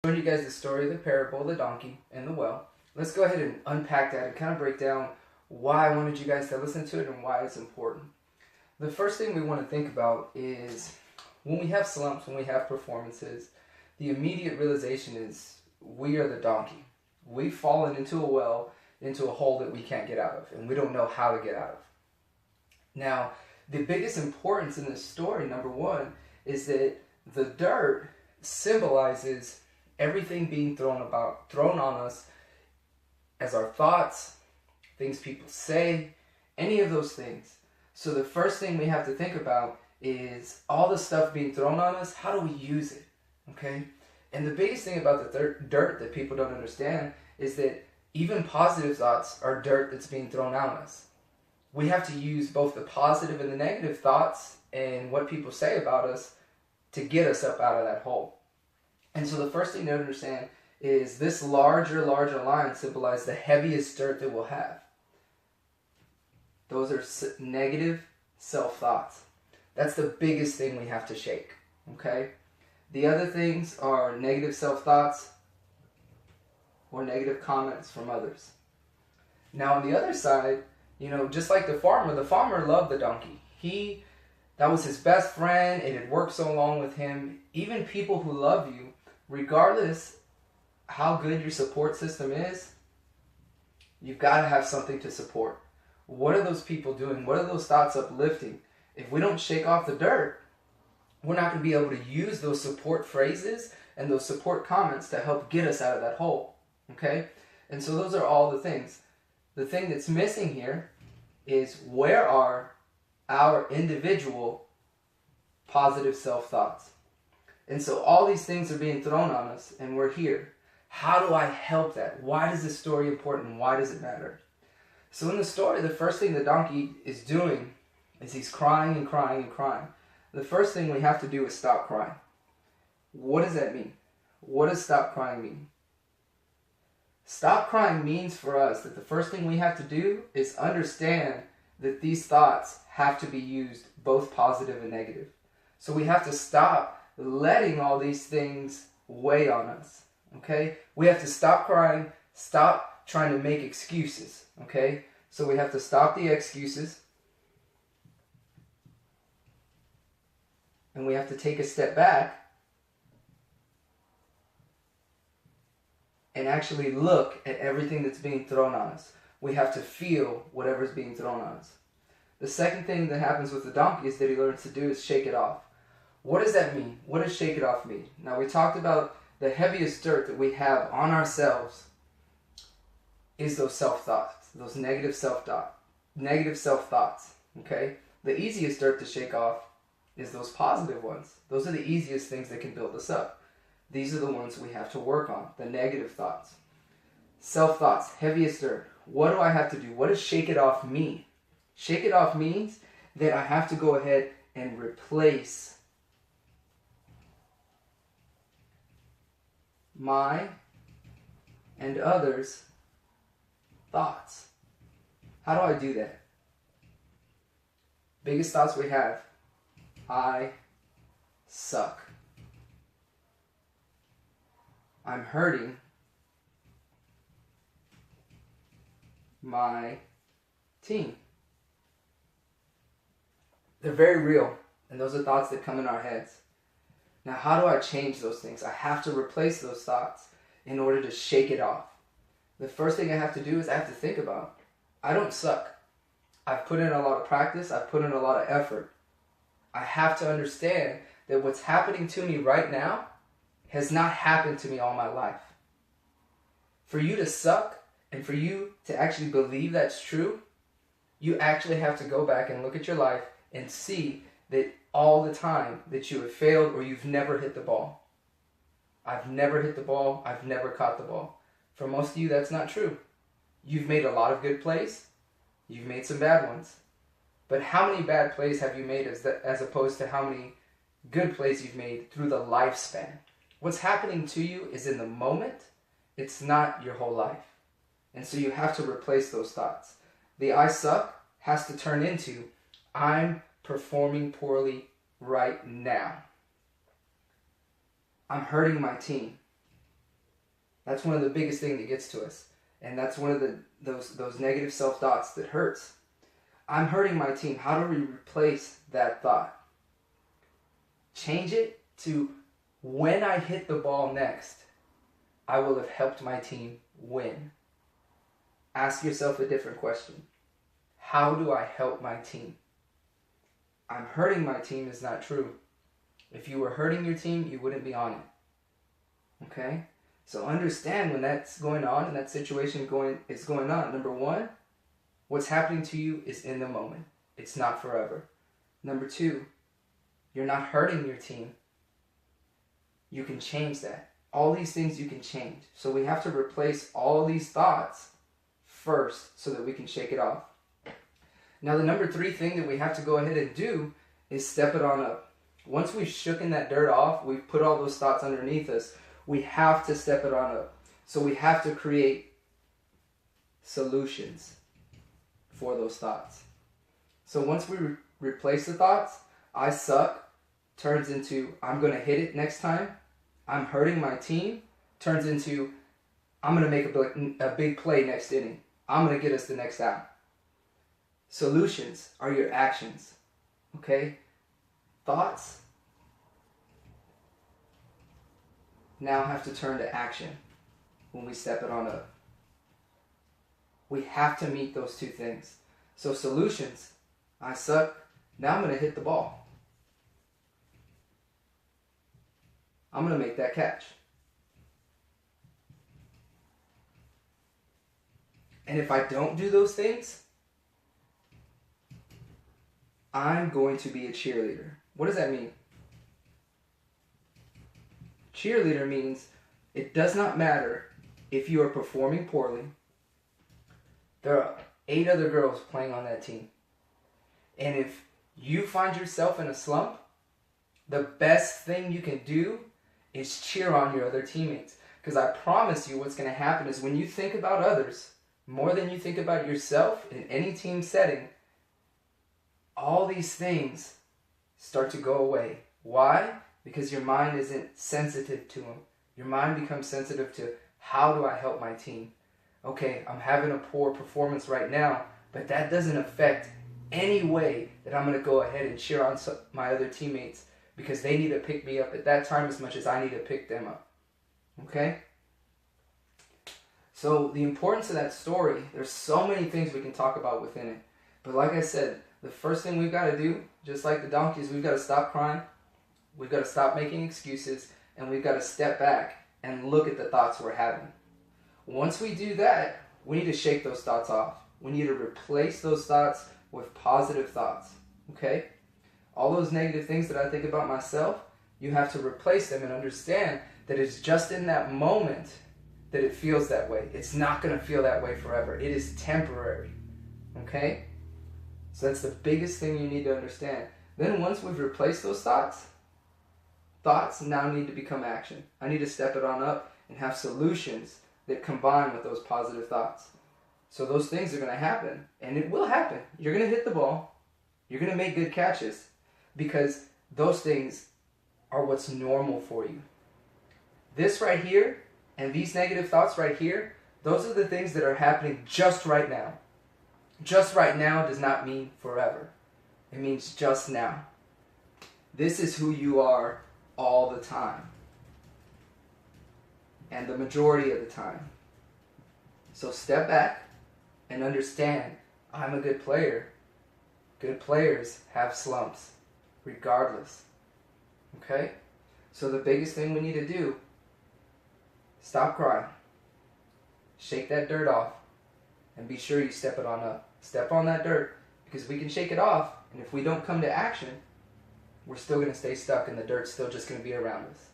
Showing you guys the story of the parable of the donkey and the well. Let's go ahead and unpack that and kind of break down why I wanted you guys to listen to it and why it's important. The first thing we want to think about is when we have slumps, when we have performances, the immediate realization is we are the donkey. We've fallen into a well, into a hole that we can't get out of, and we don't know how to get out of. Now, the biggest importance in this story, number one, is that the dirt symbolizes everything being thrown on us as our thoughts, things people say, any of those things. So the first thing we have to think about is all the stuff being thrown on us, how do we use it? Okay? And the biggest thing about the dirt that people don't understand is that even positive thoughts are dirt that's being thrown on us. We have to use both the positive and the negative thoughts and what people say about us to get us up out of that hole. And so the first thing to understand is this larger line symbolizes the heaviest dirt that we'll have. Those are negative self-thoughts. That's the biggest thing we have to shake, okay? The other things are negative self-thoughts or negative comments from others. Now on the other side, just like the farmer loved the donkey. That was his best friend. It had worked so long with him. Even people who love you, regardless how good your support system is, you've got to have something to support. What are those people doing? What are those thoughts uplifting? If we don't shake off the dirt, we're not going to be able to use those support phrases and those support comments to help get us out of that hole. Okay? And so those are all the things. The thing that's missing here is where are our individual positive self-thoughts? And so all these things are being thrown on us, and we're here. How do I help that? Why is this story important? Why does it matter? So in the story, the first thing the donkey is doing is he's crying and crying and crying. The first thing we have to do is stop crying. What does that mean? What does stop crying mean? Stop crying means for us that the first thing we have to do is understand that these thoughts have to be used both positive and negative. So we have to stop letting all these things weigh on us, okay? We have to stop crying, stop trying to make excuses, okay? So we have to stop the excuses, and we have to take a step back and actually look at everything that's being thrown on us. We have to feel whatever's being thrown on us. The second thing that happens with the donkey is that he learns to do is shake it off. What does that mean? What does shake it off mean? Now we talked about the heaviest dirt that we have on ourselves is those self-thoughts, those negative self-thoughts, okay? The easiest dirt to shake off is those positive ones. Those are the easiest things that can build us up. These are the ones we have to work on, the negative thoughts. Self-thoughts, heaviest dirt. What do I have to do? What does shake it off mean? Shake it off means that I have to go ahead and replace my and others' thoughts. How do I do that? Biggest thoughts we have. I suck. I'm hurting my team. They're very real, and those are thoughts that come in our heads. Now, how do I change those things? I have to replace those thoughts in order to shake it off. The first thing I have to do is I have to think about, I don't suck. I've put in a lot of practice. I've put in a lot of effort. I have to understand that what's happening to me right now has not happened to me all my life. For you to suck and for you to actually believe that's true, you actually have to go back and look at your life and see that all the time that you have failed or you've never hit the ball. I've never hit the ball. I've never caught the ball. For most of you, that's not true. You've made a lot of good plays. You've made some bad ones. But how many bad plays have you made as opposed to how many good plays you've made through the lifespan? What's happening to you is in the moment. It's not your whole life. And so you have to replace those thoughts. The I suck has to turn into I'm performing poorly right now. I'm hurting my team. That's one of the biggest things that gets to us. And that's one of those negative self-thoughts that hurts. I'm hurting my team. How do we replace that thought? Change it to, when I hit the ball next, I will have helped my team win. Ask yourself a different question. How do I help my team? I'm hurting my team is not true. If you were hurting your team, you wouldn't be on it. Okay? So understand when that's going on and that situation is going on. Number one, what's happening to you is in the moment. It's not forever. Number two, you're not hurting your team. You can change that. All these things you can change. So we have to replace all these thoughts first so that we can shake it off. Now the number three thing that we have to go ahead and do is step it on up. Once we've shooken that dirt off, we've put all those thoughts underneath us, we have to step it on up. So we have to create solutions for those thoughts. So once we replace the thoughts, I suck turns into I'm going to hit it next time. I'm hurting my team turns into I'm going to make a big play next inning. I'm going to get us the next out. Solutions are your actions. Okay? Thoughts now have to turn to action when we step it on up. We have to meet those two things. So solutions, I suck, now I'm going to hit the ball. I'm going to make that catch. And if I don't do those things, I'm going to be a cheerleader. What does that mean? Cheerleader means it does not matter if you are performing poorly. There are 8 other girls playing on that team. And if you find yourself in a slump, the best thing you can do is cheer on your other teammates. Because I promise you what's going to happen is when you think about others more than you think about yourself in any team setting, all these things start to go away. Why? Because your mind isn't sensitive to them. Your mind becomes sensitive to, how do I help my team? Okay, I'm having a poor performance right now, but that doesn't affect any way that I'm going to go ahead and cheer on my other teammates because they need to pick me up at that time as much as I need to pick them up. Okay? So the importance of that story, there's so many things we can talk about within it. But like I said, the first thing we've got to do, just like the donkeys, we've got to stop crying. We've got to stop making excuses, and we've got to step back and look at the thoughts we're having. Once we do that, we need to shake those thoughts off. We need to replace those thoughts with positive thoughts. Okay? All those negative things that I think about myself, you have to replace them and understand that it's just in that moment that it feels that way. It's not going to feel that way forever. It is temporary. Okay? So that's the biggest thing you need to understand. Then once we've replaced those thoughts now need to become action. I need to step it on up and have solutions that combine with those positive thoughts. So those things are going to happen, and it will happen. You're going to hit the ball. You're going to make good catches because those things are what's normal for you. This right here and these negative thoughts right here, those are the things that are happening just right now. Just right now does not mean forever. It means just now. This is who you are all the time. And the majority of the time. So step back and understand, I'm a good player. Good players have slumps, regardless. Okay? So the biggest thing we need to do, stop crying. Shake that dirt off. And be sure you step it on up. Step on that dirt, because we can shake it off, and if we don't come to action, we're still going to stay stuck and the dirt's still just going to be around us.